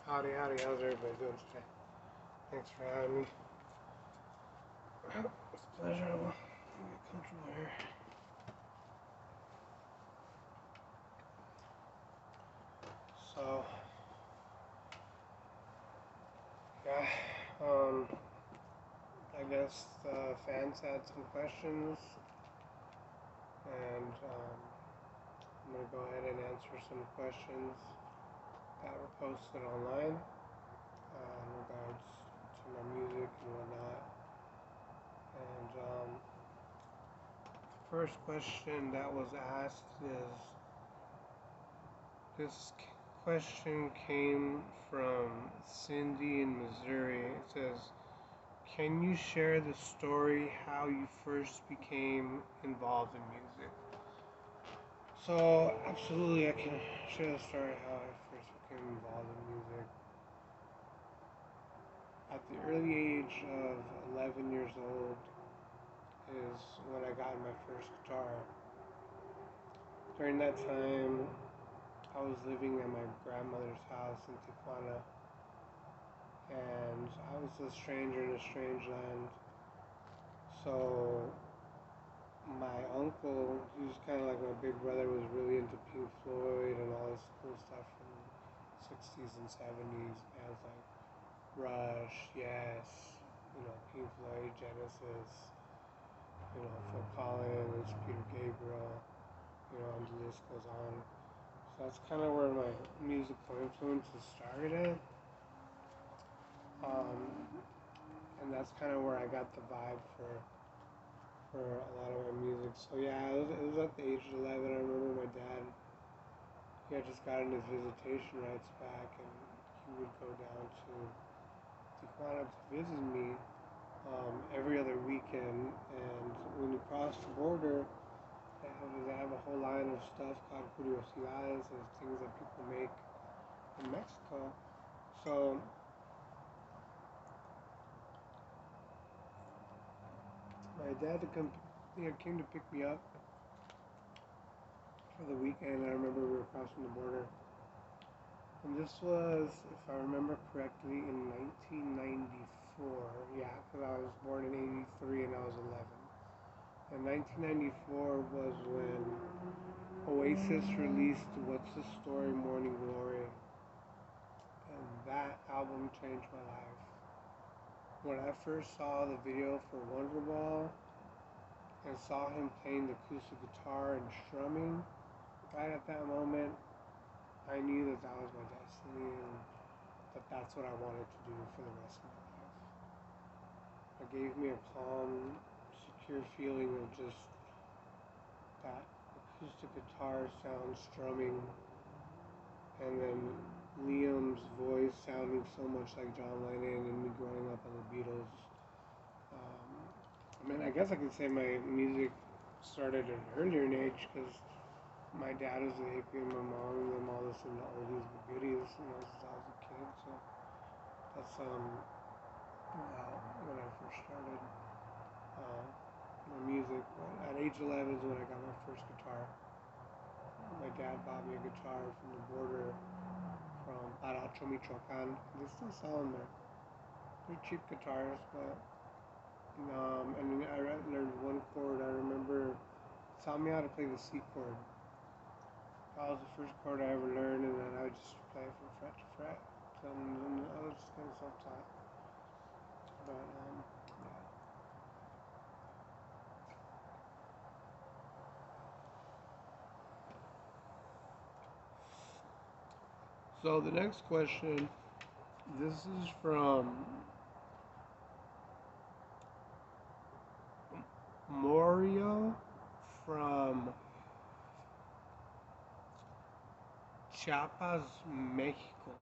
Howdy, howdy, how's everybody doing today? Thanks for having me. It's a pleasure. I'll get comfortable here. So, yeah, I guess the fans had some questions, and I'm going to go ahead and answer some questions that were posted online in regards to my music and whatnot. And the first question that was asked is, this question came from Cindy in Missouri. It says, can you share the story how you first became involved in music? So, absolutely, I can share the story how I first became involved in music. At the early age of 11 years old is when I got my first guitar. During that time, I was living at my grandmother's house in Tijuana, and I was a stranger in a strange land. So my uncle, he was kind of like my big brother, was really into Pink Floyd and all this cool stuff from the 60s and 70s, bands like Rush, Yes, Pink Floyd, Genesis, Phil Collins, Peter Gabriel, and the list goes on. So that's kind of where my musical influences started at. And that's kind of where I got the vibe for a lot of my music. So yeah, it was at the age of 11. I remember my dad, he had just gotten his visitation rights back, and he would go down to Tijuana to visit me every other weekend. And when you cross the border, they have a whole line of stuff called curiosidades, and things that people make in Mexico. So my dad came to pick me up for the weekend. I remember we were crossing the border, and this was, if I remember correctly, in 1994. Yeah, because I was born in '83 and I was 11. And 1994 was when Oasis released "What's the Story, Morning Glory," and that album changed my life. When I first saw the video for Wonderwall and saw him playing the acoustic guitar and strumming, right at that moment, I knew that was my destiny and that's what I wanted to do for the rest of my life. It gave me a calm, secure feeling of just that acoustic guitar sound strumming, and then Liam's voice sounding so much like John Lennon, and me growing up on the Beatles. I guess I could say my music started at an earlier age because my dad was a hippie and my mom and them all listened to oldies but goodies, since I was a kid. So that's when I first started my music. But at age 11 is when I got my first guitar. My dad bought me a guitar from the border from Aracho, Michoacan. They still sell them there. They're cheap guitars, but and I learned one chord. I remember taught me how to play the C chord. That was the first chord I ever learned, and then I would just play it from fret to fret. And I was just kind of self-taught. But yeah. So the next question, this is from Mario from Chiapas, Mexico.